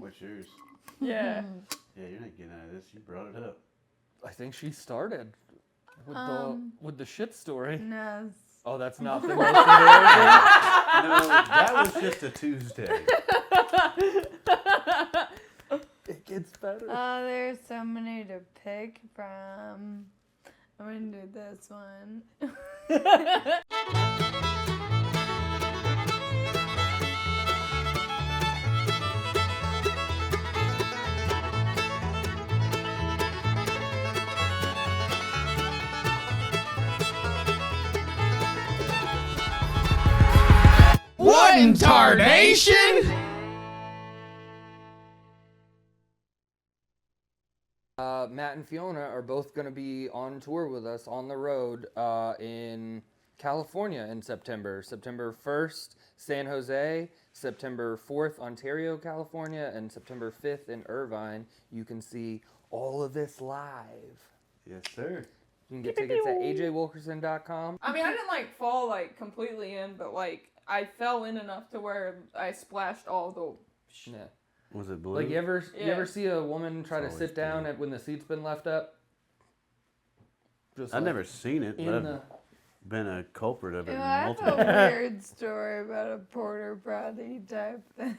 what's yours? Yeah. Yeah, you're not getting out of this. You brought it up. I think she started with the shit story. No. Oh, that's not the most embarrassing? No, that was just a Tuesday. It gets better. Oh, there's so many to pick from. I'm going to do this one. What in Tardation? Matt and Fiona are both going to be on tour with us on the road in California in September. September 1st, San Jose. September 4th, Ontario, California. And September 5th in Irvine. You can see all of this live. Yes, sir. You can get tickets at ajwilkerson.com. I mean, I didn't fall completely in, but I fell in enough to where I splashed all the. Yeah. Was it blue? Like you ever see a woman try to It's sit down when the seat's been left up? Just I've never seen it, but in I've the been a culprit of it I have multiple a weird story about a porter potty type thing.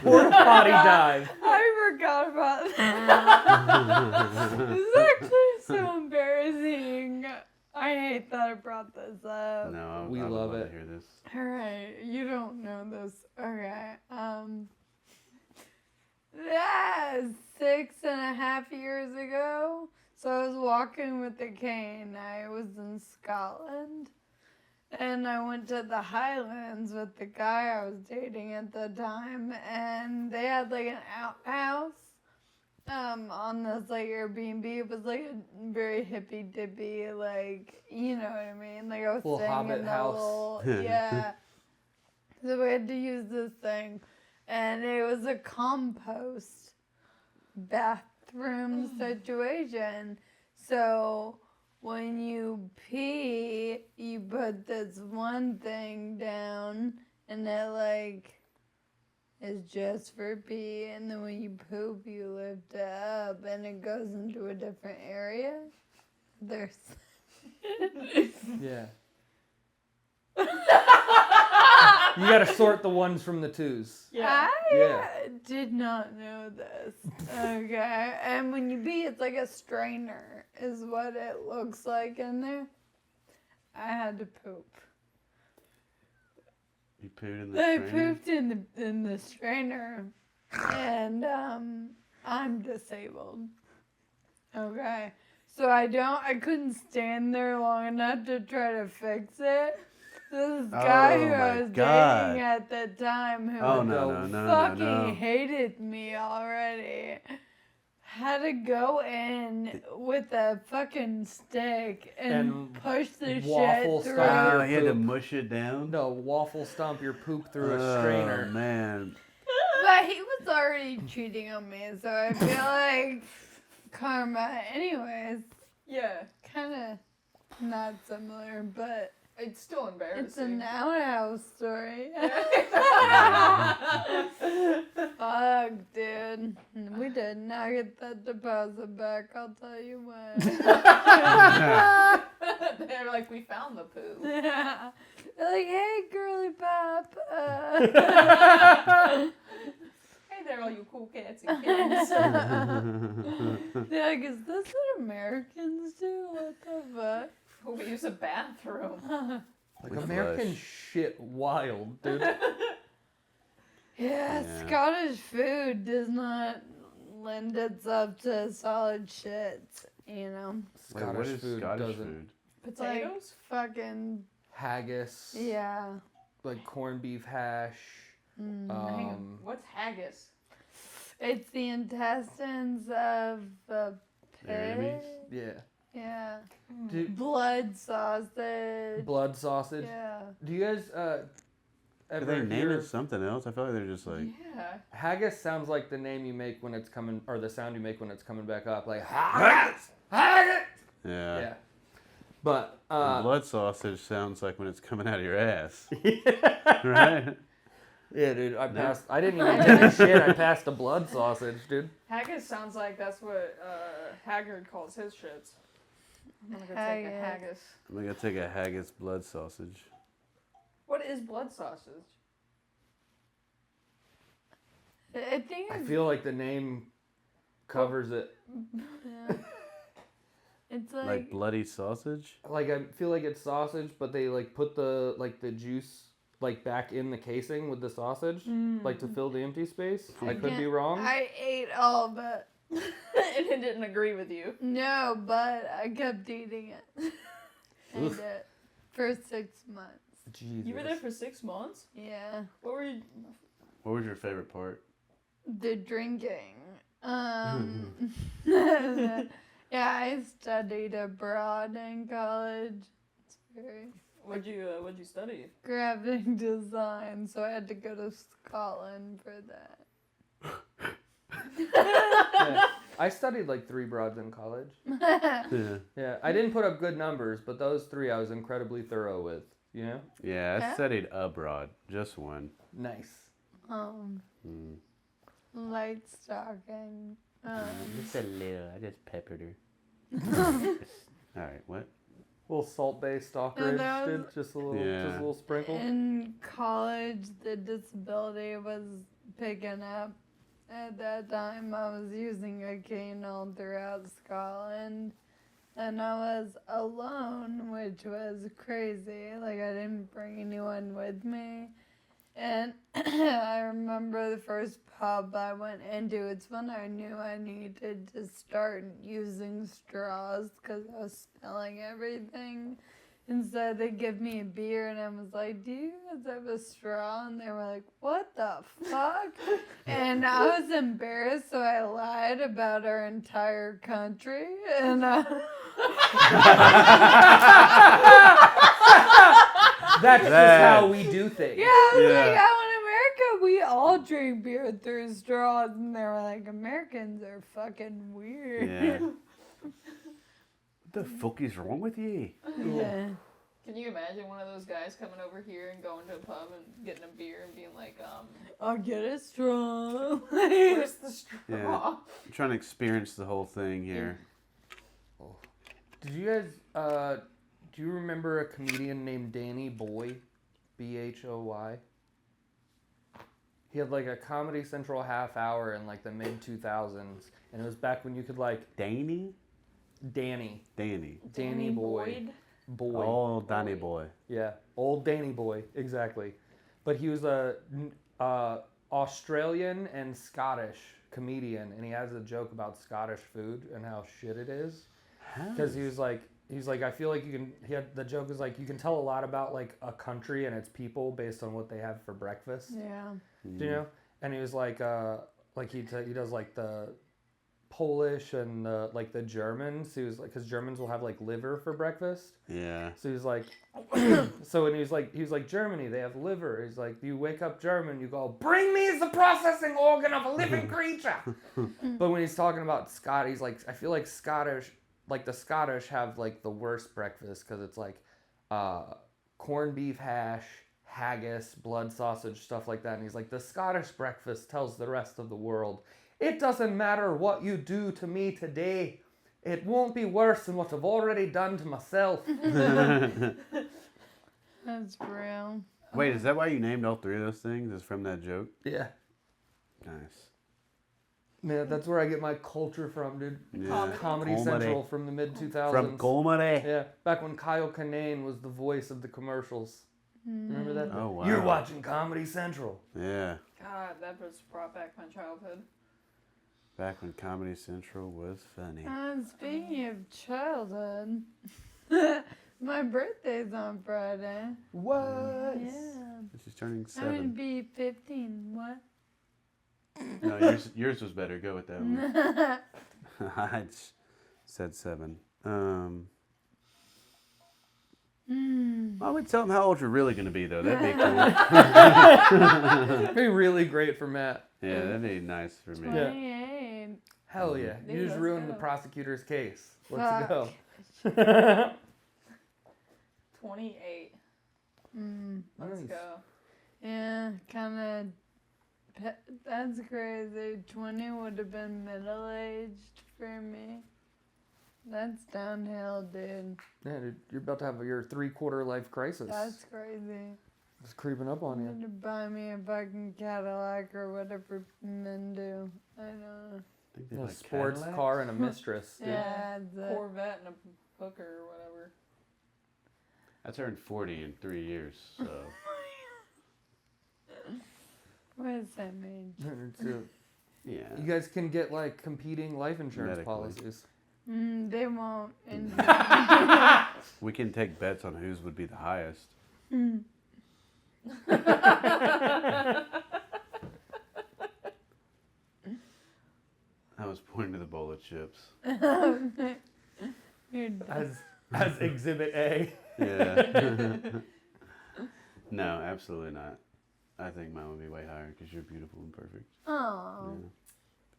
porta potty dive. I forgot about that. This is actually so embarrassing. I hate that I brought this up. No, We I would love love it. to hear this. All right, you don't know this. Okay. 6.5 years ago. So I was walking with a cane. I was in Scotland. And I went to the Highlands with the guy I was dating at the time. And they had an outhouse on this Airbnb. It was a very hippy dippy, you know what I mean? I was Little staying hobbit in the house. yeah. So we had to use this thing. And it was a compost bathroom situation. So when you pee, you put this one thing down and it is just for pee. And then when you poop, you lift it up and it goes into a different area. There's... Yeah. You gotta sort the ones from the twos. Yeah. I did not know this. Okay. And when you pee, it's like a strainer is what it looks like in there. I had to poop. You pooed in the I strainer? pooped in the strainer. And I'm disabled. Okay. So I couldn't stand there long enough to try to fix it. This guy who I was dating at the time who fucking hated me already had to go in with a fucking stick and push the shit through. Oh, he had to mush it down? No, waffle stomp your poop through a strainer. Oh, man. But he was already cheating on me, so I feel like karma. Anyways, Yeah. kind of not similar, but... It's still embarrassing. It's an outhouse story. Fuck, dude. We did not get that deposit back, I'll tell you when. They're like, we found the poo. Yeah. They're like, hey, girly pop. Hey there, all you cool cats and kittens. They're like, is this what Americans do? What the fuck? We use a bathroom. American shit wild, dude. Yeah, Scottish food does not lend itself to solid shit, you know? Scottish what is food Scottish doesn't. food? Potatoes? Fucking... Haggis. Yeah. Like corned beef hash. Hang on. What's haggis? It's the intestines of the pig. Enemies? Yeah. Yeah. Blood sausage. Blood sausage. Yeah. Do you guys Do ever they name hear... it something else? I feel like they're just like... Yeah. Haggis sounds like the name you make when it's coming, or the sound you make when it's coming back up. Like, haggis! Haggis! Yeah. Yeah. But, blood sausage sounds like when it's coming out of your ass. Right? Yeah, dude, I passed. I didn't even take a shit. I passed a blood sausage, dude. Haggis sounds like that's what Haggard calls his shits. I'm gonna go take a haggis. I'm gonna take a haggis blood sausage. What is blood sausage? I think I feel like the name covers it. it's Like bloody sausage? Like I feel like it's sausage, but they like put the juice like back in the casing with the sausage, like to fill the empty space. I could be wrong. I ate all of it. And it didn't agree with you. No, but I kept eating it. And for 6 months. Jesus. You were there for 6 months? Yeah. What were you? What was your favorite part? The drinking. Yeah, I studied abroad in college. It's very What'd you study? graphic design, so I had to go to Scotland for that. Yeah. I studied like 3 broads in college. Yeah. Yeah, I didn't put up good numbers, but those 3 I was incredibly thorough with. You know? Yeah, I studied abroad. Just one. Nice. Light stocking. Just a little. I just peppered her. Alright, what? A little salt-based stock And ridge, that was- dude. Just a little sprinkle. In college, the disability was picking up. At that time, I was using a cane all throughout Scotland. And I was alone, which was crazy. Like, I didn't bring anyone with me. And I remember the first pub I went into, it's when I knew I needed to start using straws because I was spilling everything. And so they give me a beer, and I was like, do you guys have a straw? And they were like, what the fuck? And I was embarrassed, so I lied about our entire country. And That's just how we do things. yeah, I was Yeah. like, out in America, we all drink beer through straws. And they were like, Americans are fucking weird. Yeah. What the fuck is wrong with you? Yeah. Can you imagine one of those guys coming over here and going to a pub and getting a beer and being like, I'll get a straw. where's the straw? Yeah. I'm trying to experience the whole thing here. Did you guys, do you remember a comedian named Danny Boy? Bhoy? He had like a Comedy Central half hour in like the mid-2000s. And it was back when you could like... Danny? Danny Danny Boy. Boy. Oh, Danny boy. Yeah, old Danny Boy, exactly. But he was a Australian and Scottish comedian, and he has a joke about Scottish food and how shit it is. Because he was like, I feel like you can. The joke is like you can tell a lot about like a country and its people based on what they have for breakfast. Yeah. Do you know? And he was like he does like the Polish and like the Germans. He was like, because Germans will have like liver for breakfast. Yeah. So he's like, so and he was like Germany, they have liver. He's like, you wake up German, you go, bring me the processing organ of a living creature. But when he's talking about Scott, he's like, I feel like Scottish, like the Scottish have like the worst breakfast because it's like corned beef hash, haggis, blood sausage, stuff like that. And he's like, the Scottish breakfast tells the rest of the world, it doesn't matter what you do to me today. It won't be worse than what I've already done to myself. That's real. Wait, is that why you named all 3 of those things? Is from that joke? Yeah. Nice. Man, that's where I get my culture from, dude. Yeah. Comedy Central from the mid-2000s. From comedy. Yeah, back when Kyle Kinane was the voice of the commercials. Remember that? Oh, wow. You're watching Comedy Central. Yeah. God, that was brought back my childhood. Back when Comedy Central was funny. Speaking of childhood, my birthday's on Friday. What? Yeah. She's turning I'm gonna 7. be 15. What? No, yours was better. Go with that one. I said 7. Why would tell them how old you're really going to be, though? That'd be cool. That'd be really great for Matt. Yeah, that'd be nice for me. 28. Hell yeah. Dude, You just let's ruined go. the prosecutor's case. Let's Fuck. go. 28. Let's Nice. go. Yeah, kind of. That's crazy. 20 would have been middle-aged for me. That's downhill, dude. Yeah, dude, you're about to have your 3/4 life crisis. That's crazy. It's creeping up on You you. need to buy me a fucking Cadillac or whatever men do. I don't know. I think they A like sports Cadillacs. car and a mistress. Dude. Yeah, the, Corvette and a hooker or whatever. I turned 40 in 3 years, so what does that mean? yeah. You guys can get like competing life insurance Medically. policies. They won't. We can take bets on whose would be the highest. I was pointing to the bowl of chips. You're dumb. As Exhibit A. Yeah. No, absolutely not. I think mine would be way higher because you're beautiful and perfect. Oh. Yeah.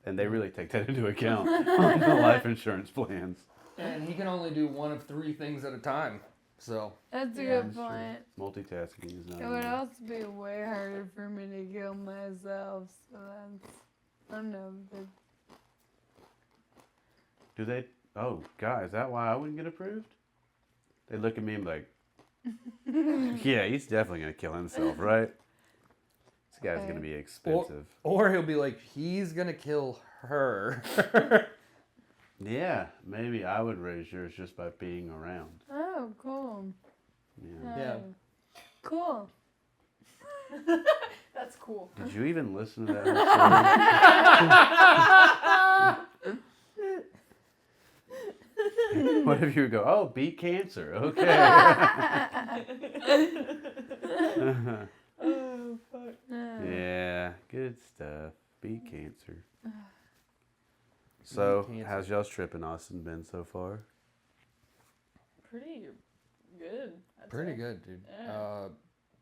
And they really take that into account on the life insurance plans. And he can only do one of 3 things at a time. So That's a Yeah, good That's true. point. Multitasking is not. It would also be way harder for me to kill myself, so that's. I don't know. Do they? Oh, God, is that why I wouldn't get approved? They look at me and be like, yeah, he's definitely going to kill himself, right? This guy's going to be expensive. or he'll be like, he's gonna kill her. Yeah, maybe I would raise yours just by being around. Oh, cool. Yeah. Yeah. Cool. That's cool. Did you even listen to that whole story? What if you would go, oh, beat cancer, okay. Oh, fuck. Yeah, good stuff. Beat cancer. So, Beat cancer. how's y'all's trip in Austin been so far? Pretty good. I'd Pretty say. good, dude. Yeah.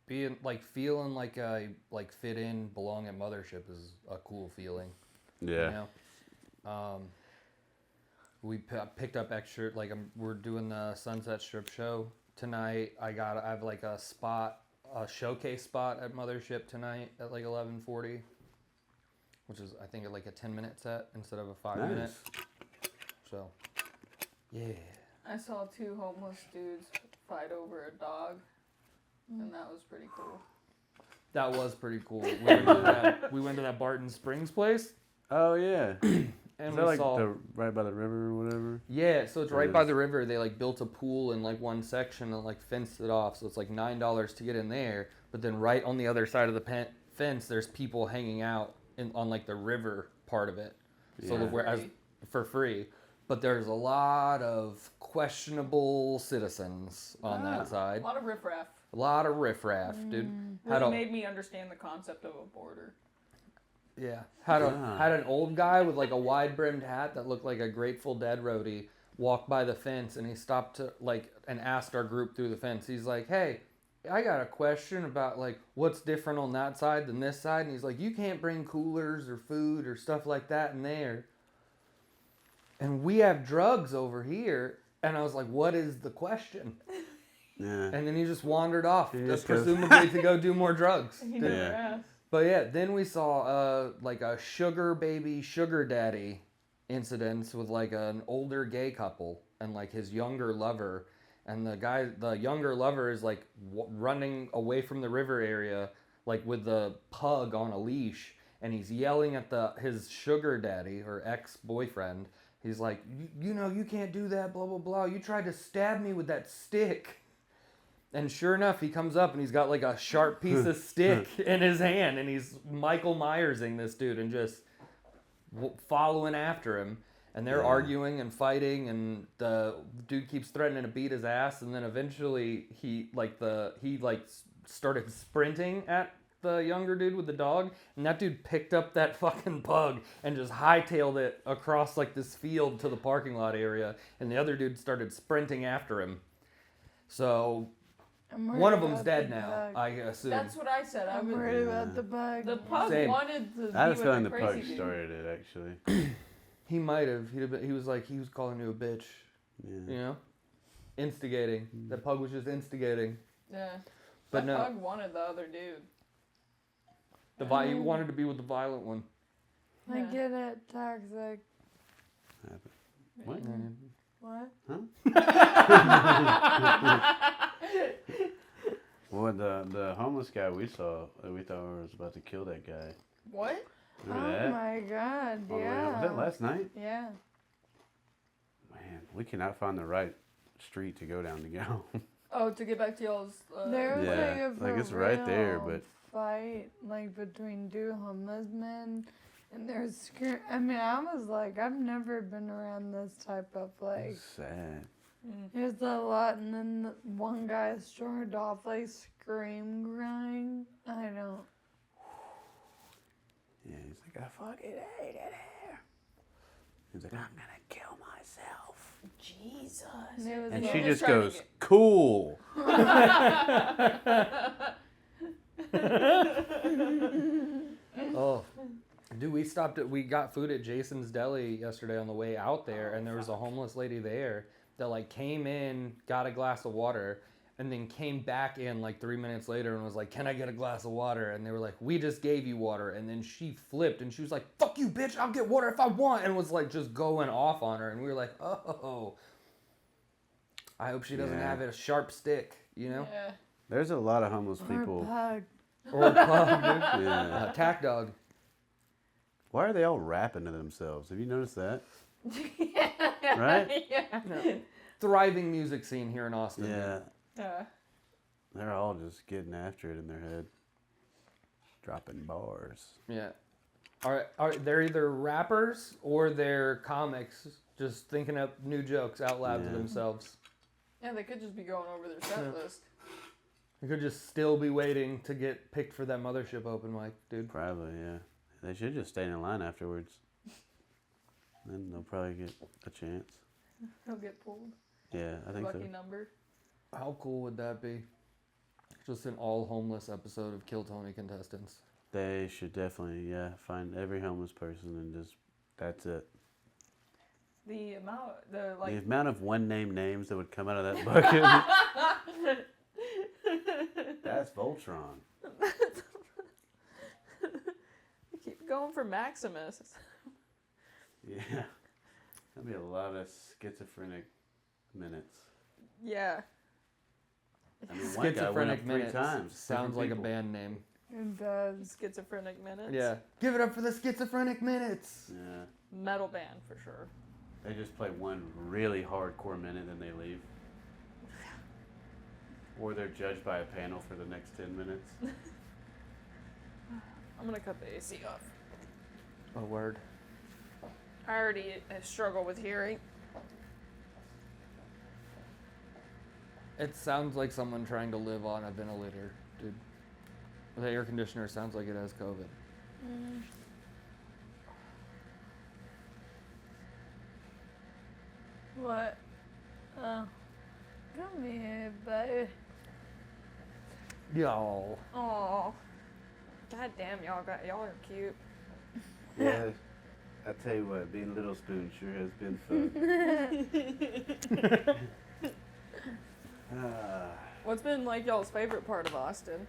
Feeling like I fit in, belong at Mothership is a cool feeling. Yeah. You know? We picked up extra, we're doing the Sunset Strip show tonight. I have like a showcase spot at Mothership tonight at like 11:40, which is I think like a 10-minute set instead of a 5-minute. Nice. So, yeah. I saw 2 homeless dudes fight over a dog, and that was pretty cool. That was pretty cool. We went to that Barton Springs place, Oh, yeah. and Is we that like saw. right by the river or whatever? Yeah, so it's right It by is. the river. They like built a pool in like one section and like fenced it off. So it's like $9 to get in there. But then right on the other side of the fence, there's people hanging out on like the river part of it. So Yeah. whereas for free, but there's a lot of questionable citizens on that side. A lot of riffraff. A lot of riffraff, dude. Really made me understand the concept of a border. Yeah, had an old guy with like a wide brimmed hat that looked like a Grateful Dead roadie walk by the fence, and he stopped to and asked our group through the fence. He's like, "Hey, I got a question about like what's different on that side than this side." And he's like, "You can't bring coolers or food or stuff like that in there, and we have drugs over here." And I was like, "What is the question?" Yeah. And then he just wandered off, He just just goes- presumably to go do more drugs. He never Yeah. asked. But yeah, then we saw like a sugar daddy incidents with like an older gay couple and like his younger lover, and the younger lover is like running away from the river area like with the pug on a leash, and he's yelling at his sugar daddy or ex-boyfriend. He's like, you know, you can't do that, blah blah blah. You tried to stab me with that stick. And sure enough, he comes up and he's got like a sharp piece of stick in his hand, and he's Michael Myersing this dude and just following after him. And they're arguing and fighting, and the dude keeps threatening to beat his ass. And then eventually he started sprinting at the younger dude with the dog, and that dude picked up that fucking pug and just hightailed it across like this field to the parking lot area. And the other dude started sprinting after him. So one of them's dead now, I assume. That's what I said. I'm worried about the bug. The pug Same. wanted to I had a be feeling with the the pug crazy dude. started it, actually. He might have. He was like, he was calling you a bitch, Yeah. you know? Instigating. That pug was just instigating. Yeah. But That no. pug wanted the other dude. You wanted to be with the violent one. I get it, toxic. What? What? Well, the homeless guy we saw, we thought was about to kill that guy. What? Remember Oh that? my god, On the way yeah. out. Was that last night? Yeah. Man, we cannot find the right street to go down to get home. Oh, to get back to y'all's. There was Yeah, like a like, it's right there, for real but- fight like between two homeless men, and there's I mean, I was like, I've never been around this type of like. Sad. There's a lot, and then one guy started off like scream crying. I don't. Yeah, he's like, I fucking hate it here. He's like, I'm gonna kill myself. Jesus. And, it was And like, she just just trying to goes, get- cool. Oh, dude, we got food at Jason's Deli yesterday on the way out there, and there was a homeless lady there that like came in, got a glass of water, and then came back in like 3 minutes later and was like, can I get a glass of water? And they were like, we just gave you water. And then she flipped and she was like, fuck you, bitch, I'll get water if I want, and was like just going off on her. And we were like, oh, I hope she doesn't Yeah. have a sharp stick, you know? Yeah. There's a lot of homeless or people. pug. Or a pug, dude. Yeah. Tack dog. Why are they all rapping to themselves? Have you noticed that? Yeah. Right? Yeah. Thriving music scene here in Austin. Yeah. Yeah. They're all just getting after it in their head. Dropping bars. Yeah. Are they're either rappers or they're comics just thinking up new jokes out loud to Yeah. themselves. Yeah, they could just be going over their set list. You could just still be waiting to get picked for that Mothership open mic, dude. Probably, yeah. They should just stay in line afterwards. Then they'll probably get a chance. He'll get pulled. Yeah, I think so. Lucky number. How cool would that be? Just an all homeless episode of Kill Tony contestants. They should definitely, find every homeless person and just, that's it. The amount, the The amount of one-name names that would come out of that bucket. That's Voltron. keep going for Maximus. Yeah. That'd be a lot of schizophrenic minutes. Yeah. I mean, one guy went up Schizophrenic 3 Minutes times. sounds different like a people. band name. It does. Schizophrenic minutes. Yeah. Give it up for the Schizophrenic Minutes. Yeah. Metal band for sure. They just play one really hardcore minute and they leave. Or they're judged by a panel for the next 10 minutes. I'm gonna cut the AC off. A word. I already struggle with hearing. It sounds like someone trying to live on a ventilator, dude. The air conditioner sounds like it has COVID. What? Oh. Come here, buddy. Y'all. Oh. God damn, y'all are cute. Yeah. I tell you what, being Little Spoon sure has been fun. What's been like y'all's favorite part of Austin?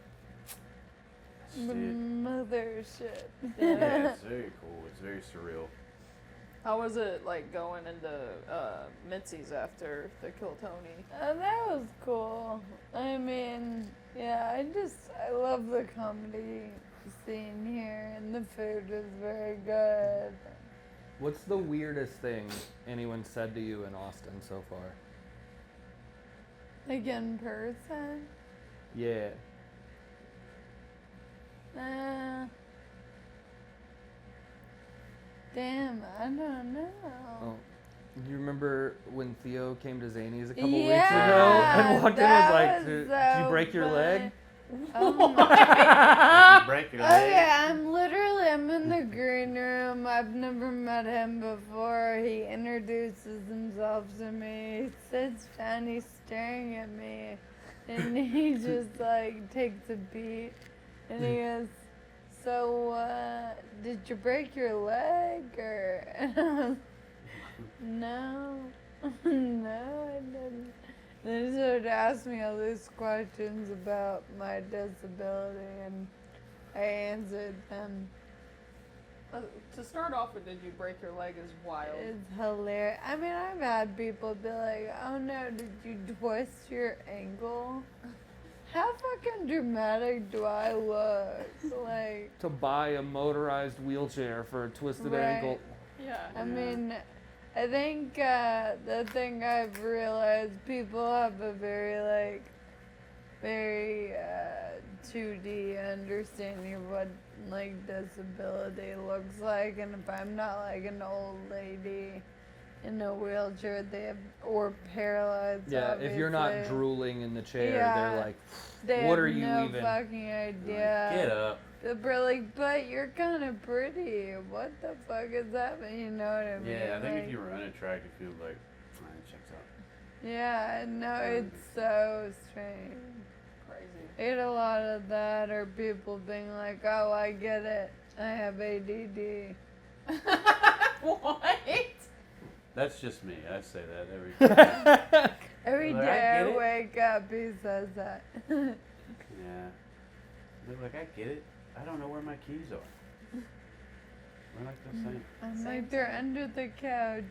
The mothership. Yeah, it's very cool. It's very surreal. How was it like going into Mitzi's after the Kill Tony? That was cool. I mean, yeah, I love the comedy scene here, and the food is very good. What's the weirdest thing anyone said to you in Austin so far? Like in person? Yeah. Damn, I don't know. Oh. Do you remember when Theo came to Zanies a couple Yeah, weeks ago and walked in and was like, that did was you break so your leg? funny. Oh my. Break your leg. Okay, I'm in the green room. I've never met him before. He introduces himself to me. He sits down, he's staring at me, and he just like takes a beat, and he goes, "So, did you break your leg, or?" And I was, no, no, I didn't. Then he started asking me all these questions about my disability, and I answered them. To start off with, did you break your leg is wild. It's hilarious. I mean, I've had people be like, "Oh no, did you twist your ankle?" How fucking dramatic do I look? Like, To buy a motorized wheelchair for a twisted Right. ankle. Yeah. I mean, I think the thing I've realized, people have a very 2D understanding of what disability looks like, and if I'm not like an old lady in a wheelchair, or paralyzed. Yeah, if you're not obviously, drooling in the chair, Yeah. they're like, they what have are you no even? fucking idea. Get up. They're like, but you're kind of pretty. What the fuck is that? You know what I mean? Yeah, I think if Like, you were unattractive, you'd be like, it checks out. Yeah, no, it's so strange. Crazy. I get a lot of that, or people being like, oh, I get it. I have ADD. What? That's just me. I say that every time. Every Like, I day I get it. wake up, he says that. Yeah. They're like, I get it. I don't know where my keys are. We're like the same. I'm like, they're under the couch.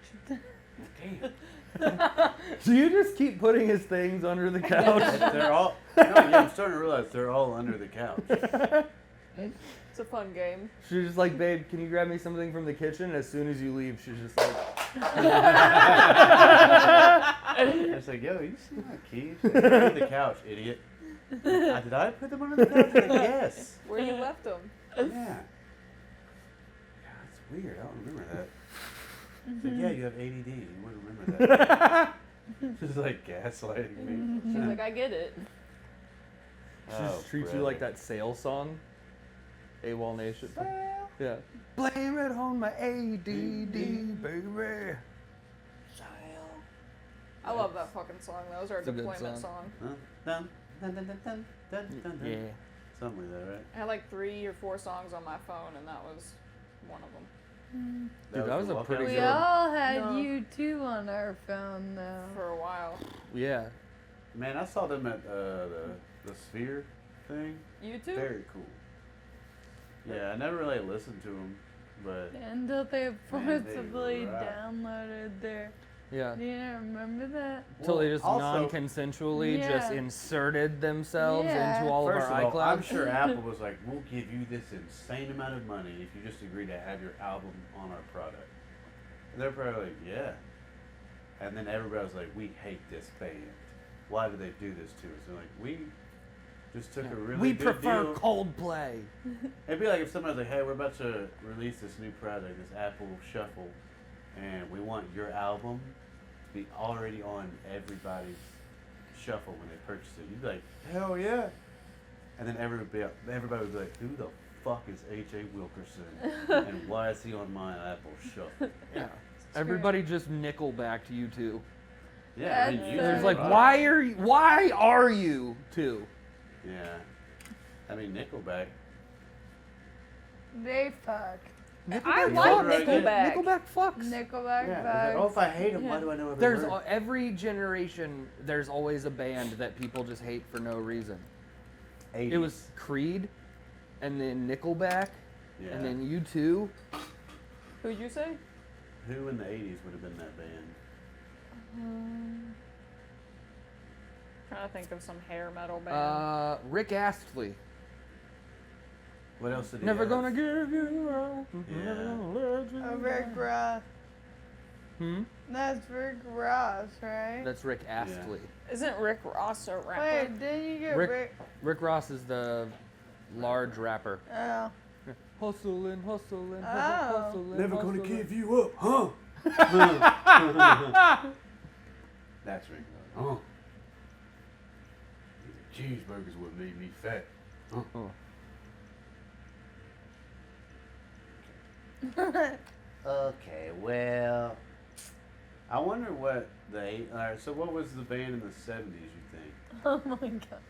Damn. Do you just keep putting his things under the couch? They're all. No, yeah, I'm starting to realize they're all under the couch. It's a fun game. She's just like, babe, can you grab me something from the kitchen? As soon as you leave, she's just like, I was like, yo, you see my keys? They're under the couch, idiot. Did I put them under the couch? Like, yes. Where you left them? Yeah. Yeah, that's weird. I don't remember that. It's like, yeah, you have ADD. You wouldn't remember that. Just like gaslighting me. She's like, I get it. she just treats you like that sale song. AWOL Nation. Yeah. Blame it on my ADD, baby. I love that fucking song. That was our It's a good deployment song. song. Dun, dun, dun, dun, dun, dun, dun, dun. Yeah. Something like that, right? I had like 3 or 4 songs on my phone, and that was one of them. Dude, that was the a walkout pretty We good- song? all had No. U2 on our phone, though. For a while. Yeah. Man, I saw them at the Sphere thing. You too? Very cool. Yeah, I never really listened to them, but Until they Man, they forcibly rock. downloaded their. Yeah. Do you remember that? Until they just also, non-consensually just Yeah. inserted themselves Yeah. into all of First our of all, I'm iClouds. sure Apple was like, we'll give you this insane amount of money if you just agree to have your album on our product. And they're probably like, yeah. And then everybody was like, we hate this band. Why do they do this to us? They're like, we just took a really We good prefer deal. Coldplay. It'd be like if somebody's like, hey, we're about to release this new project, this Apple Shuffle, and we want your album to be already on everybody's shuffle when they purchase it. You'd be like, hell yeah. And then everybody would be like, who the fuck is H.A. Wilkerson? And why is he on my Apple Shuffle? Yeah. Everybody just Nickelbacked you two. Yeah, I mean, That's you There's so like, rock. why are you two? Yeah. I mean, Nickelback. They fuck. I Nickelback like fucks. Nickelback. Nickelback fucks. Nickelback Yeah. fucks. Like, oh, if I hate him, why do I know every There's word? every generation. There's always a band that people just hate for no reason. 80s. It was Creed, and then Nickelback, Yeah. and then U2. Who'd you say? Who in the 80s would have been that band? Trying to think of some hair metal band. Rick Astley. What else did he Never have? gonna give you up. Yeah. Never gonna let you Oh, Rick down. Ross. Hmm? That's Rick Ross, right? That's Rick Astley. Isn't Rick Ross a rapper? Wait, didn't you get Rick? Rick Ross is the large rapper. Oh. Hustling, hustling, Oh. hustling. Never gonna hustling. give you up, huh? That's Rick Ross. Huh? Cheeseburgers would make me fat. Huh? Oh. Okay, well, I wonder what Alright, so what was the band in the 70s, you think? Oh my god.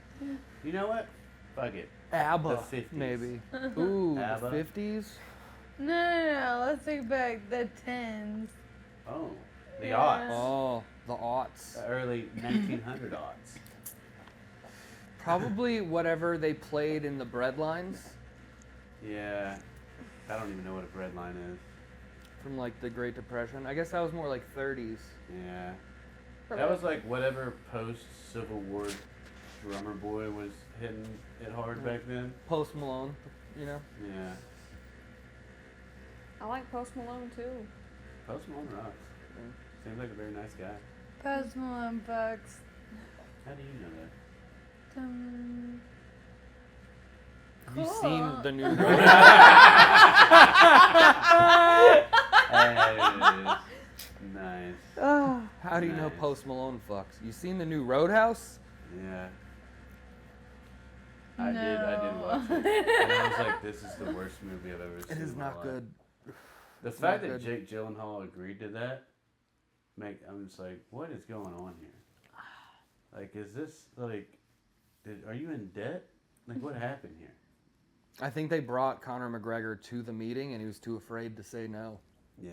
You know what? Fuck it. ABBA, The 50s. maybe. Ooh, ABBA? the 50s? No, let's take back the 10s. Oh, the Yeah. aughts. Oh, the aughts. The early 1900 aughts. Probably whatever they played in the breadlines. Yeah. I don't even know what a bread line is. From like the Great Depression. I guess that was more like 30s. Yeah. That was like whatever post-Civil War drummer boy was hitting it hard back then. Post Malone, you know? Yeah. I like Post Malone too. Post Malone rocks. Seems like a very nice guy. Post Malone bucks. How do you know that? Have you Cool. seen the new Nice. How do you know Nice. Post Malone fucks? You seen the new Roadhouse? Yeah. I did No. watch it. And I was like, this is the worst movie I've ever seen. It is in my not life. good. The It's fact not that good. Jake Gyllenhaal agreed to that, I'm just like, what is going on here? Like, is this, like, are you in debt? Like, what happened here? I think they brought Conor McGregor to the meeting and he was too afraid to say no. Yeah.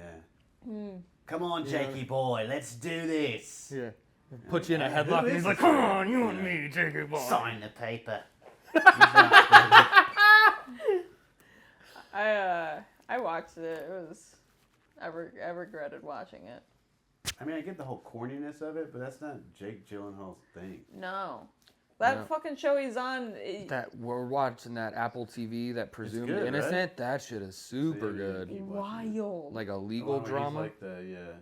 Come on, Yeah. Jakey boy, let's do this. Yeah. Put you in a Who headlock and is he's like, this come guy? on, you and me, take it, boy. Sign the paper. I watched it. It was. I regretted watching it. I mean, I get the whole corniness of it, but that's not Jake Gyllenhaal's thing. No. That No. fucking show he's on. That we're watching that Apple TV, that Presumed good, Innocent. right? That shit is super you good. keep watching it. Wild. Like a The legal one where he's drama. like the,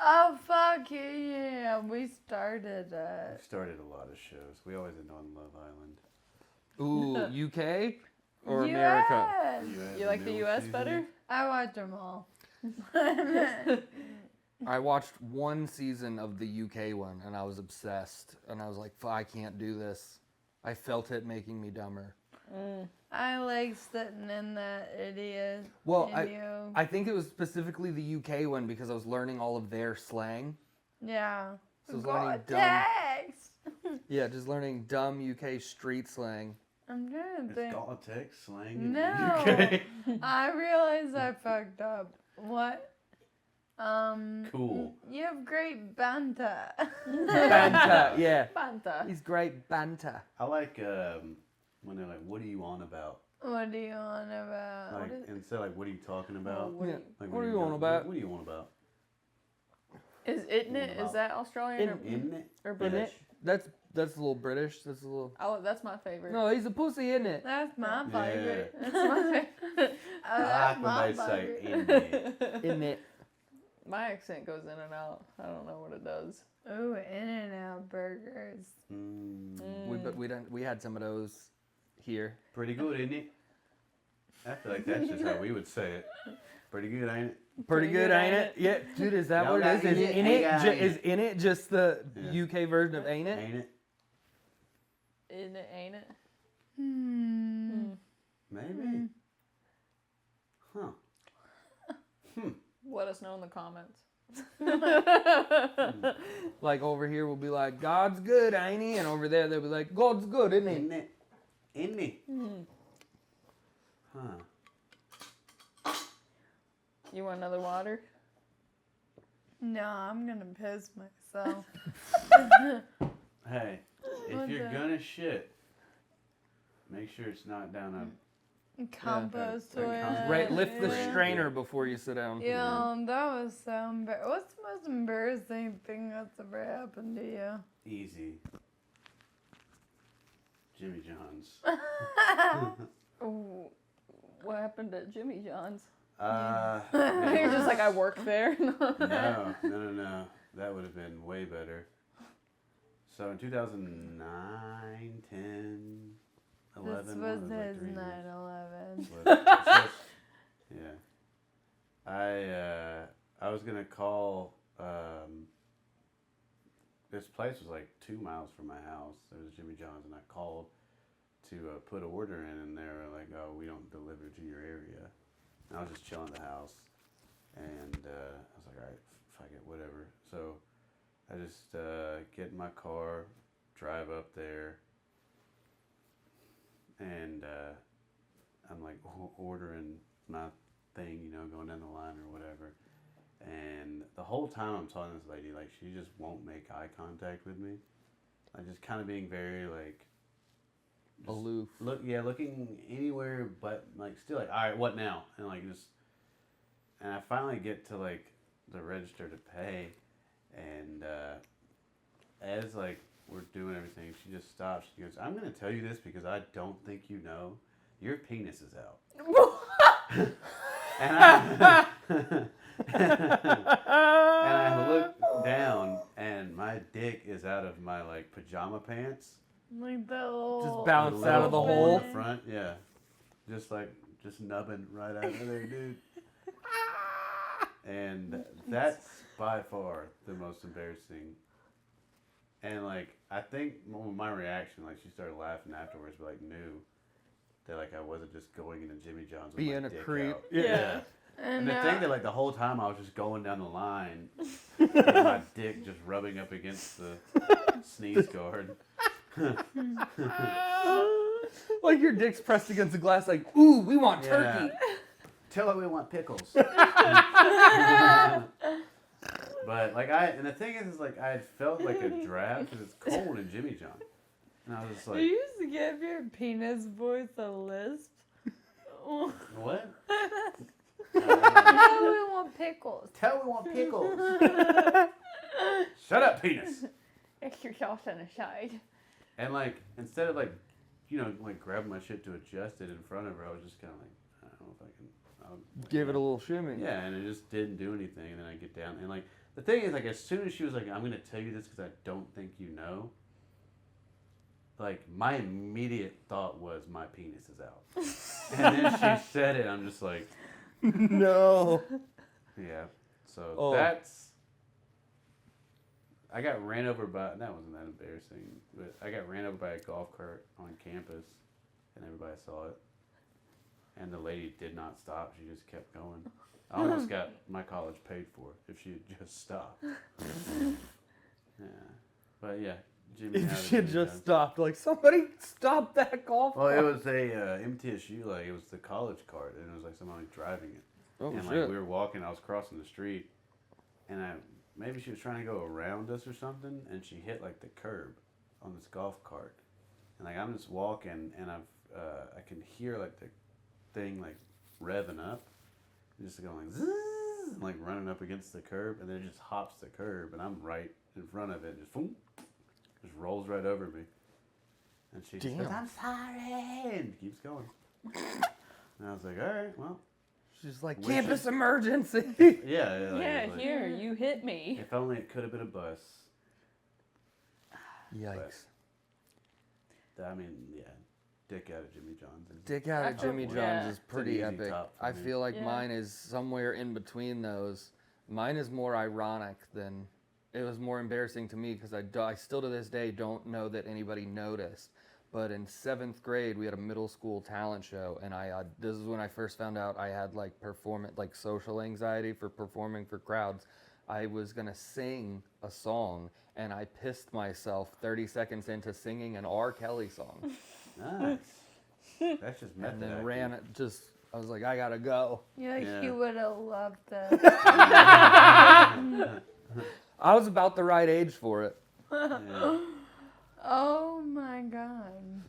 Oh fuck yeah! We started we it. started a lot of shows. We always end on Love Island. Ooh, UK or America? Yes. You like the U.S. better? I watched them all. I watched one season of the UK one and I was obsessed. And I was like, I can't do this. I felt it making me dumber. I like sitting in that idiot. Well, idiot. I think it was specifically the UK one because I was learning all of their slang. Yeah. So I was learning dumb. Gore-Tex! Yeah, just learning dumb UK street slang. I'm trying to Is think. Gore-Tex slang in No. the UK? I realized I fucked up. What? Cool. You have great banter. Banter, yeah. Fanta. He's great banter. I like when they're like, "What are you on about?" What are you on about? Like instead of like, "What are you talking about?" what Yeah. Like, What are you on about? What are you on about? Is it? Is that Australian or, Isn't it? or Isn't British? it? That's a little British. That's a little. Oh, that's my favorite. No, he's a pussy, isn't it? That's my Yeah. favorite. That's my favorite. I That's like my when they say favorite. "in it." Isn't it? My accent goes in and out. I don't know what it does. Ooh, In-N-Out burgers. We had some of those here. Pretty good, isn't it? I feel like that's just how we would say it. Pretty good, ain't it? Pretty good, ain't it? Yeah, dude, is that Y'all what it got is? Is in it? in Hey, it? guys. Is in it just the Yeah. UK version of ain't it? Ain't it? Isn't it? Ain't it? Maybe. Huh. Let us know in the comments. Like over here, we'll be like, God's good, ain't he? And over there, they'll be like, God's good, isn't he? Isn't it? Isn't it? Huh. You want another water? No, I'm gonna piss myself. Hey, if What you're the- gonna shit, make sure it's not down a. Compost Yeah, toilet. Right, lift the Yeah. strainer before you sit down. Yeah, that was so embarrassing. What's the most embarrassing thing that's ever happened to you? Easy. Jimmy John's. Ooh, what happened at Jimmy John's? Yeah. You're just like, I work there. No. That would have been way better. So in 2009, 10, 11. This one was of those, like, his 3 years. 9/11. But it's just- yeah. I was gonna call. This place was like 2 miles from my house. There was Jimmy John's, and I called to put an order in, and they were like, "Oh, we don't deliver to your area." And I was just chilling at the house, and I was like, "All right, fuck it, whatever." So I just get in my car, drive up there, and I'm like ordering my thing, going down the line or whatever. And the whole time I'm talking to this lady, like, she just won't make eye contact with me. Like, just kind of being very, like, Aloof. looking anywhere but like still like, all right, what now? And like just, and I finally get to like the register to pay, and as like we're doing everything, she just stops. She goes, "I'm gonna tell you this because I don't think you know, your penis is out." and I look down, and my dick is out of my like pajama pants. Like the little... Just bounce out of the Little hole. in the front, yeah. Just nubbing right out of there, dude. And that's by far the most embarrassing. And like, I think my reaction, like she started laughing afterwards, but like knew that like I wasn't just going into Jimmy John's with Being my a dick creep. out. Yeah. And the thing that like the whole time I was just going down the line with my dick just rubbing up against the sneeze guard. Like your dick's pressed against the glass, like, ooh, we want turkey. Tell her we want pickles. But like and the thing is like I had felt like a draft because it's cold in Jimmy John, and I was just You like, used to give your penis voice a lisp. what? Now we want pickles. Tell her we want pickles. Shut up, penis. Extra sauce on the side. And like instead of like, you know, like grabbing my shit to adjust it in front of her, I was just kind of like, I don't know if I can. Give it a little shimmy. Yeah, and it just didn't do anything. And then I get down, and like the thing is, like as soon as she was like, "I'm gonna tell you this because I don't think you know," like my immediate thought was my penis is out. And then she said it, I'm just like, No. yeah. So that's. I got ran over by. That wasn't that embarrassing, but I got ran over by a golf cart on campus, and everybody saw it. And the lady did not stop. She just kept going. I almost got my college paid for if she had just stopped. Yeah. But yeah, Jimmy. If she had just stopped, like, somebody stop that golf Well, cart. it was a MTSU, like, it was the college cart, and it was like somebody driving it. Oh, and shit. like we were walking, I was crossing the street, and maybe she was trying to go around us or something, and she hit like the curb on this golf cart. And like I'm just walking, and I can hear like the thing like revving up, and just going zzz, and, like running up against the curb, and then it just hops the curb, and I'm right in front of it, just boom, just rolls right over me. And she just goes, "I'm sorry," and keeps going. And I was like, all right, well. She's like, Wishes. campus emergency. Yeah. Like, Yeah, like, here, you hit me. If only it could have been a bus. Yikes. I mean, yeah, dick out of Jimmy John's. Dick out of Jimmy John's yeah. is pretty It's an easy epic. top for I me. feel like Yeah. mine is somewhere in between those. Mine is more ironic than it was more embarrassing to me because I still to this day don't know that anybody noticed. But in 7th grade, we had a middle school talent show, and this is when I first found out I had like social anxiety for performing for crowds. I was gonna sing a song, and I pissed myself 30 seconds into singing an R. Kelly song. Nice. That's just method And then acting. ran it. I was like, I gotta go. Yeah, Yeah. she would have loved that. I was about the right age for it. Yeah. Oh my god.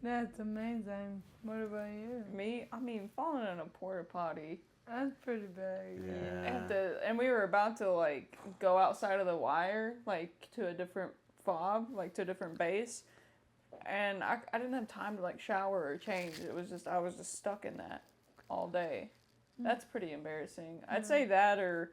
That's amazing. What about you? Me? I mean, falling in a porta potty. That's pretty big. Yeah. And we were about to like go outside of the wire, like to a different fob, like to a different base. And I didn't have time to like shower or change. It was just, I was just stuck in that all day. That's pretty embarrassing. I'd say that or,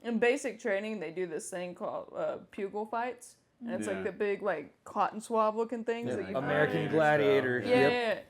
in basic training, they do this thing called pugil fights. And it's Yeah. like the big like cotton swab looking things that you American Gladiator Gladiator. style. yeah, Yep. yeah.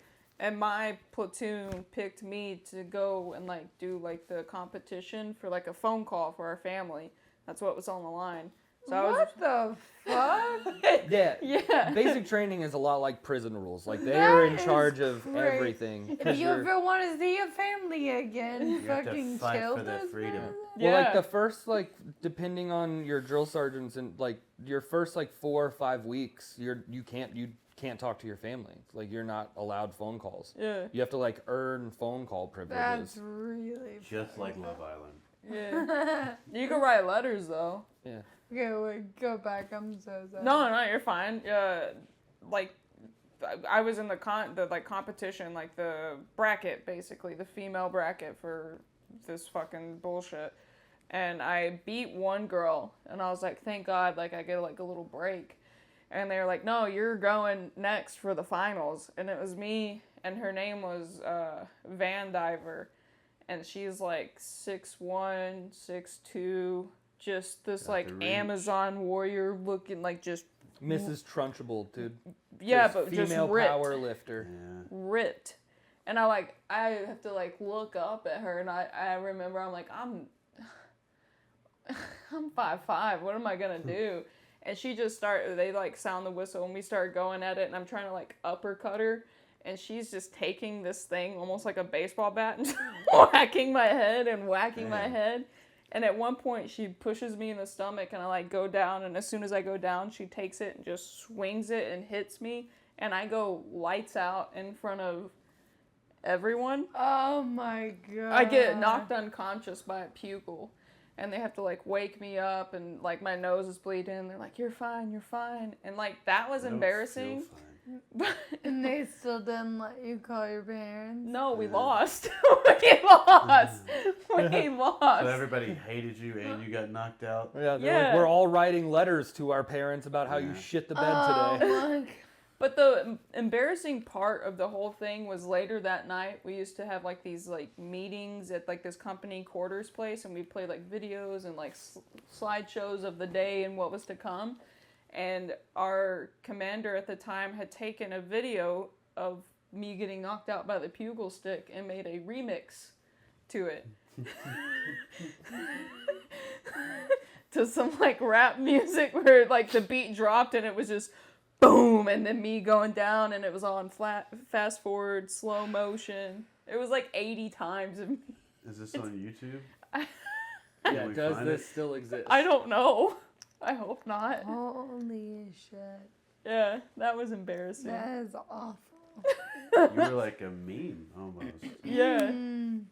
And my platoon picked me to go and like do like the competition for like a phone call for our family. That's what was on the line. So I was What the fuck? Yeah. yeah. Basic training is a lot like prison rules. Like they are in That charge is of great. everything. If 'Cause you you're- ever want to see your family again, You have to fucking fight kill for their this freedom. man. Well, like Yeah. the first, like, depending on your drill sergeants and like your first like 4 or 5 weeks, you can't talk to your family. Like you're not allowed phone calls. Yeah. You have to like earn phone call privileges. That's really Just like Love Island. Yeah. You can write letters though. Yeah. Okay, wait, go back. I'm so sorry. No, you're fine. Like, I was in the competition, like the bracket, basically, the female bracket for this fucking bullshit. And I beat one girl, and I was like, thank God, like, I get, like, a little break. And they were like, no, you're going next for the finals. And it was me, and her name was Van Diver. And she's, like, 6'1", 6'2", just this, Got like, the reach. Amazon warrior looking, like, just... Mrs. Trunchable, dude. Yeah, Just but just female ripped. power lifter. Yeah. Ripped. And I have to, like, look up at her, and I remember, I'm like, I'm 5'5", what am I gonna do? And she just they, like, sound the whistle, and we start going at it, and I'm trying to, like, uppercut her, and she's just taking this thing, almost like a baseball bat, and just whacking my head and whacking my head. And at one point, she pushes me in the stomach, and I, like, go down, and as soon as I go down, she takes it and just swings it and hits me, and I go lights out in front of everyone. Oh my god. I get knocked unconscious by a pupil, and they have to, like, wake me up, and, like, my nose is bleeding. They're like, you're fine. And, like, that was I don't embarrassing. feel fine. And they still didn't let you call your parents? No, we Yeah. lost. We lost. We lost. So everybody hated you and you got knocked out. Yeah, they're Yeah. like, we're all writing letters to our parents about how you Yeah. shit the bed Oh today. my god. But the embarrassing part of the whole thing was later that night, we used to have, like, these, like, meetings at, like, this company quarters place, and we'd play, like, videos and, like, slideshows of the day and what was to come. And our commander at the time had taken a video of me getting knocked out by the pugil stick and made a remix to it. To some, like, rap music where, like, the beat dropped and it was just boom, and then me going down, and it was all in fast forward, slow motion. It was like 80 times of me. Is this on YouTube? Yeah, Can we does find this it? still exist? I don't know. I hope not. Holy shit. Yeah, that was embarrassing. That is awful. You were like a meme almost. Yeah,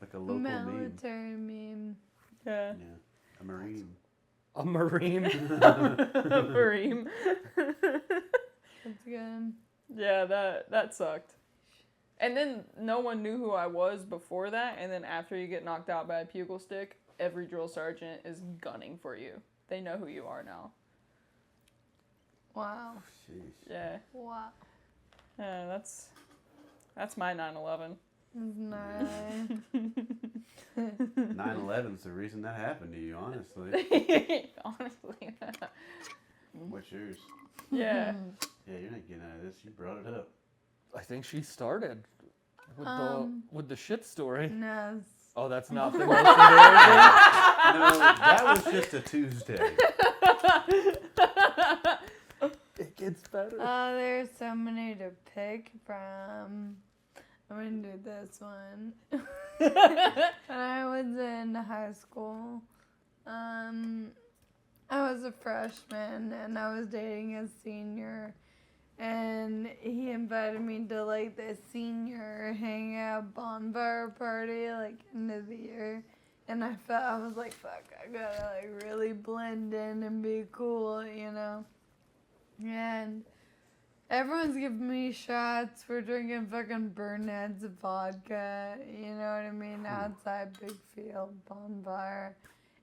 Like a local meme. Military meme. yeah. Yeah. A Marine. A Marine? Kareem. That's good. Yeah, that sucked. And then no one knew who I was before that, and then after you get knocked out by a pugil stick, every drill sergeant is gunning for you. They know who you are now. Wow. Sheesh. Yeah. Wow. Yeah, that's my 9/11. That's nice. 9/11's the reason that happened to you, honestly. Honestly. What's yours? Yeah. Yeah, you're not getting out of this. You brought it up. I think she started with the shit story. No. Oh, that's not the most embarrassing? No, that was just a Tuesday. It gets better. Oh, there's so many to pick from. I'm gonna do this one. When I was in high school, I was a freshman and I was dating a senior, and he invited me to, like, the senior hangout bonfire party, like, end of the year. And I was like, fuck, I gotta, like, really blend in and be cool, you know? And everyone's giving me shots. We're drinking fucking Burnett's vodka, you know what I mean? Outside Big Field bonfire.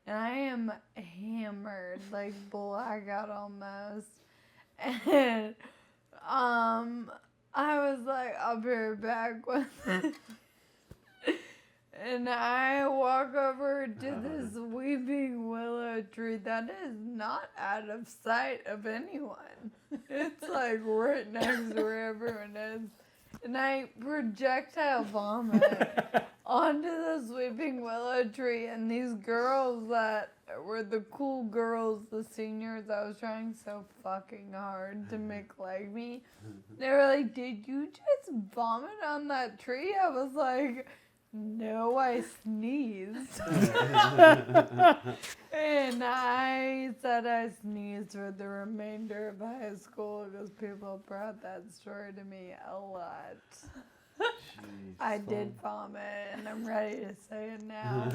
And I am hammered, like blackout almost. And I was like, I'll be right back with it. And I walk over to this weeping willow tree that is not out of sight of anyone. It's like right next to where everyone is. And I projectile vomit onto the weeping willow tree. And these girls that were the cool girls, the seniors, I was trying so fucking hard to make like me. They were like, did you just vomit on that tree? I was like, no, I sneezed. And I said I sneezed for the remainder of high school because people brought that story to me a lot. Jeez. I did vomit, and I'm ready to say it now.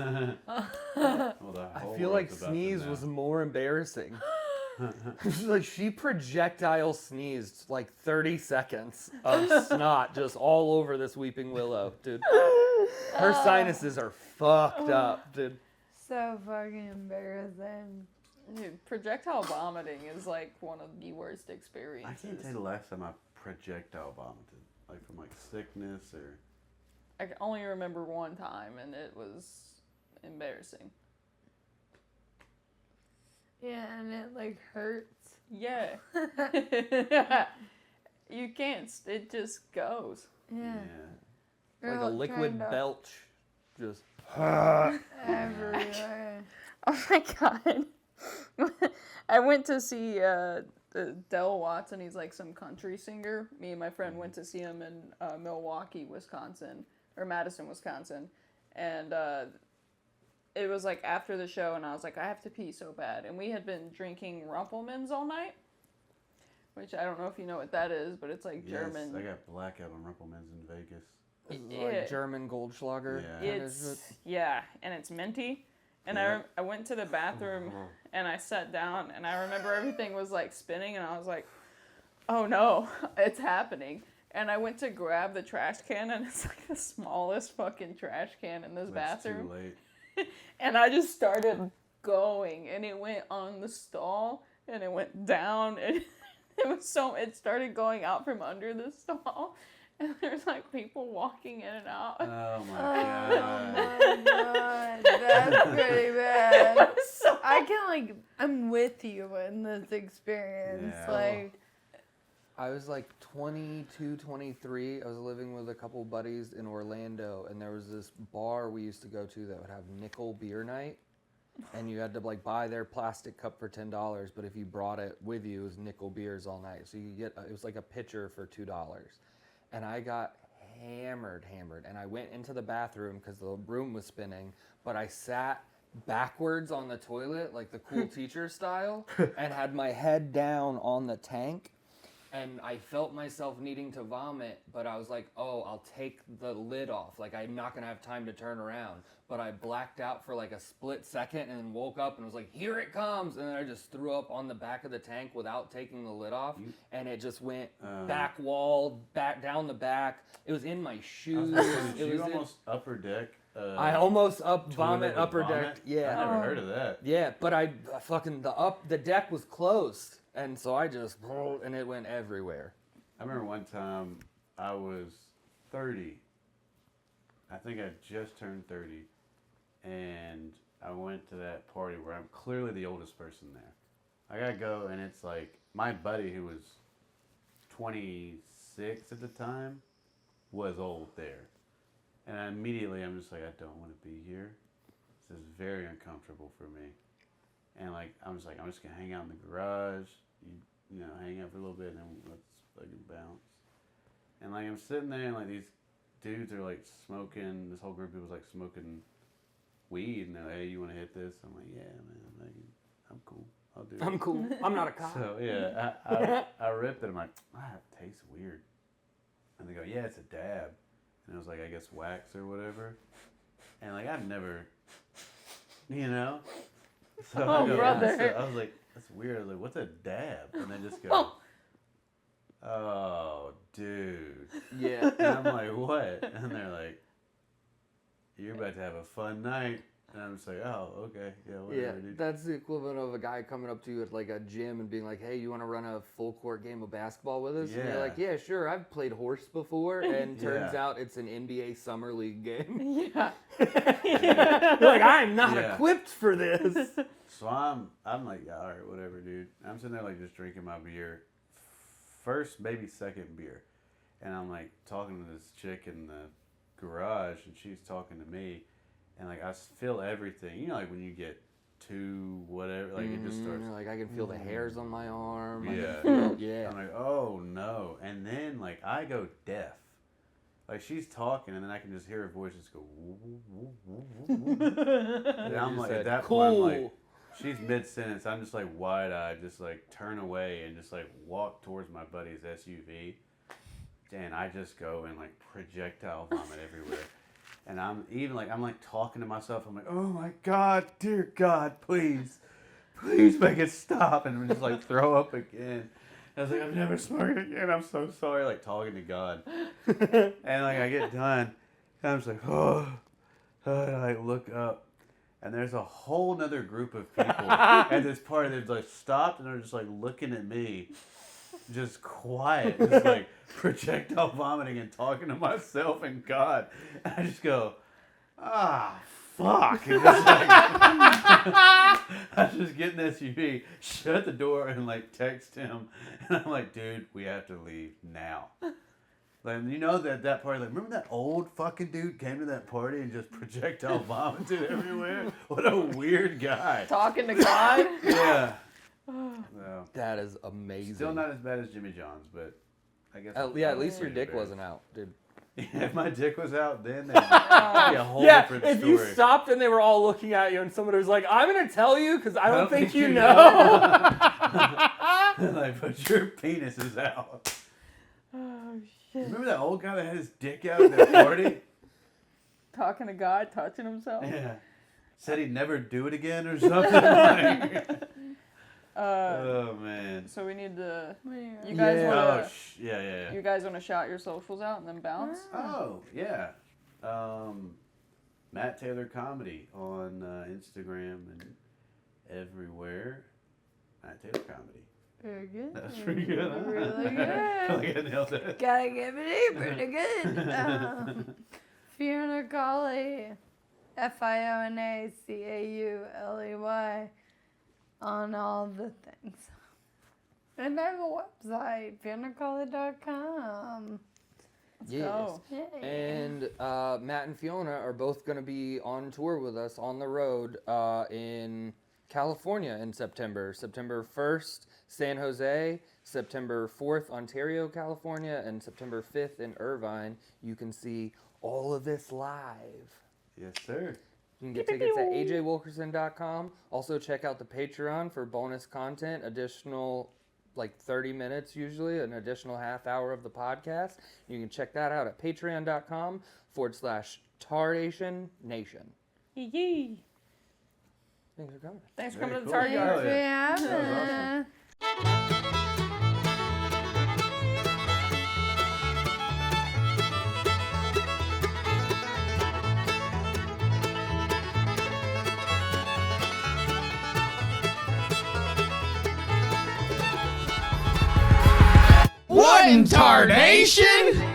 Well, the I whole feel like world's about to sneeze know. was more embarrassing. Like she projectile sneezed like 30 seconds of snot just all over this weeping willow, dude. Her sinuses are fucked up, dude. So fucking embarrassing. Dude, projectile vomiting is like one of the worst experiences. I can't tell you the last time I projectile vomited, like from like sickness or. I can only remember one time, and it was embarrassing. Yeah, and it like hurts. Yeah. You can't. It just goes. Yeah. Like a Girl liquid trying to- belch. Just. everywhere. Oh my god. I went to see Del Watson. He's like some country singer. Me and my friend went to see him in Milwaukee, Wisconsin, or Madison, Wisconsin. And it was like after the show, and I was like, I have to pee so bad. And we had been drinking Rumpelmans all night, which I don't know if you know what that is, but it's like German. I got blackout on Rumpelmans in Vegas. Like German Goldschlager. Yeah. kind of It's shit. yeah, and it's minty. And Yeah. I went to the bathroom and I sat down, and I remember everything was like spinning, and I was like, oh no, it's happening. And I went to grab the trash can, and it's like the smallest fucking trash can in this bathroom. Too late. And I just started going, and it went on the stall, and it went down, and it started going out from under the stall, and there's like people walking in and out. Oh my Oh god. my god, that's pretty bad. So I can I'm with you in this experience. Yeah. Like, I was like 22, 23. I was living with a couple buddies in Orlando, and there was this bar we used to go to that would have nickel beer night. And you had to like buy their plastic cup for $10, but if you brought it with you, it was nickel beers all night. So you get it was like a pitcher for $2. And I got hammered, and I went into the bathroom because the room was spinning, but I sat backwards on the toilet, like the cool teacher style, and had my head down on the tank. And I felt myself needing to vomit, but I was like, oh, I'll take the lid off. Like, I'm not going to have time to turn around. But I blacked out for like a split second and then woke up and was like, here it comes. And then I just threw up on the back of the tank without taking the lid off. And it just went back wall, back down the back. It was in my shoes. Did It you was almost upper deck? I almost toilet vomit with upper vomit? deck. Yeah. I never heard of that. Yeah, but I fucking the deck was closed. And so I just, and it went everywhere. I remember one time I was 30. I think I just turned 30. And I went to that party where I'm clearly the oldest person there. I gotta go, and it's like my buddy who was 26 at the time was old there. And immediately I'm just like, I don't want to be here. This is very uncomfortable for me. And like, I'm just gonna hang out in the garage, you know, hang out for a little bit, and then let's fucking bounce. And like, I'm sitting there, and like, these dudes are like smoking, this whole group of people was like smoking weed, and they're like, hey, you wanna hit this? I'm like, yeah, man, I'm cool. I'll do it. I'm cool. I'm not a cop. So yeah, I ripped it. I'm like, it tastes weird. And they go, yeah, it's a dab. And it was like, I guess wax or whatever. And like, I've never, you know. So Oh, brother. I was like, that's weird. I was like, what's a dab? And they just go, oh, dude. Yeah. And I'm like, what? And they're like, you're about to have a fun night. And I'm just like, oh, okay. Yeah, whatever, Yeah, dude. that's the equivalent of a guy coming up to you at like a gym and being like, hey, you want to run a full court game of basketball with us? And Yeah. you're like, yeah, sure, I've played horse before. And turns Yeah. out it's an NBA Summer League game. yeah. You're like, I'm not Yeah. equipped for this. So I'm like, yeah, all right, whatever, dude. I'm sitting there like just drinking my beer, first maybe second beer, and I'm like talking to this chick in the garage, and she's talking to me, and like I feel everything. You know, like when you get too whatever, like it just starts. You're like, I can feel the hairs on my arm. I can Yeah. feel- yeah. I'm like, oh no, and then like I go deaf. Like she's talking, and then I can just hear her voice just go. Woo, woo, woo, woo, woo, woo. And I'm You like, said, at that cool. point, I'm like, she's mid-sentence. I'm just like wide-eyed, just like turn away and just like walk towards my buddy's SUV. And I just go and like projectile vomit everywhere. And I'm even like, I'm like talking to myself. I'm like, oh my God, dear God, please, please make it stop, and just like throw up again. I was like, I'm never smoking again. I'm so sorry. Like talking to God. And like I get done, and I'm just like, oh. And I like look up, and there's a whole nother group of people at this party that like stopped and they're just like looking at me, just quiet, just like projectile vomiting and talking to myself and God. And I just go, fuck. And just like, I just get in the SUV, shut the door, and like text him. And I'm like, dude, we have to leave now. Like, you know that party, like, remember that old fucking dude came to that party and just projectile vomited everywhere? What a weird guy. Talking to God. Yeah. So, That is amazing. still not as bad as Jimmy John's, but I guess. Yeah, at least your pretty dick bad. wasn't out, dude. Yeah, if my dick was out, then that'd be a whole Yeah, different if story. you stopped and they were all looking at you and somebody was like, I'm going to tell you because I don't think you know. Like, but your penis is out. Oh shit. Remember that old guy that had his dick out at that party? Talking to God, touching himself. Yeah. Said he'd never do it again or something. Like, oh, man. So we need to. Yeah. You guys Yeah. want Oh, to? yeah. You guys want to shout your socials out and then bounce? Oh, yeah. Matt Taylor Comedy on Instagram and everywhere. Matt Taylor Comedy. Very good. That's pretty good, huh? Really good. I feel like I nailed it. Gotta give it pretty good. Fiona Cauley, FionaCauley on all the things. And I have a website, FionaCauley.com. Yes. go. Yay. And Matt and Fiona are both going to be on tour with us on the road in California in September. September 1st, San Jose. September 4th, Ontario, California. And September 5th in Irvine. You can see all of this live. Yes, sir. You can get tickets at ajwilkerson.com. Also, check out the Patreon for bonus content, additional like 30 minutes usually, an additional half hour of the podcast. You can check that out at patreon.com/Tardation Nation. Yee. Thanks for coming. Thanks for Very coming to the cool. Tard Yeah. Yard. Thanks for having That was us. What in Tardation?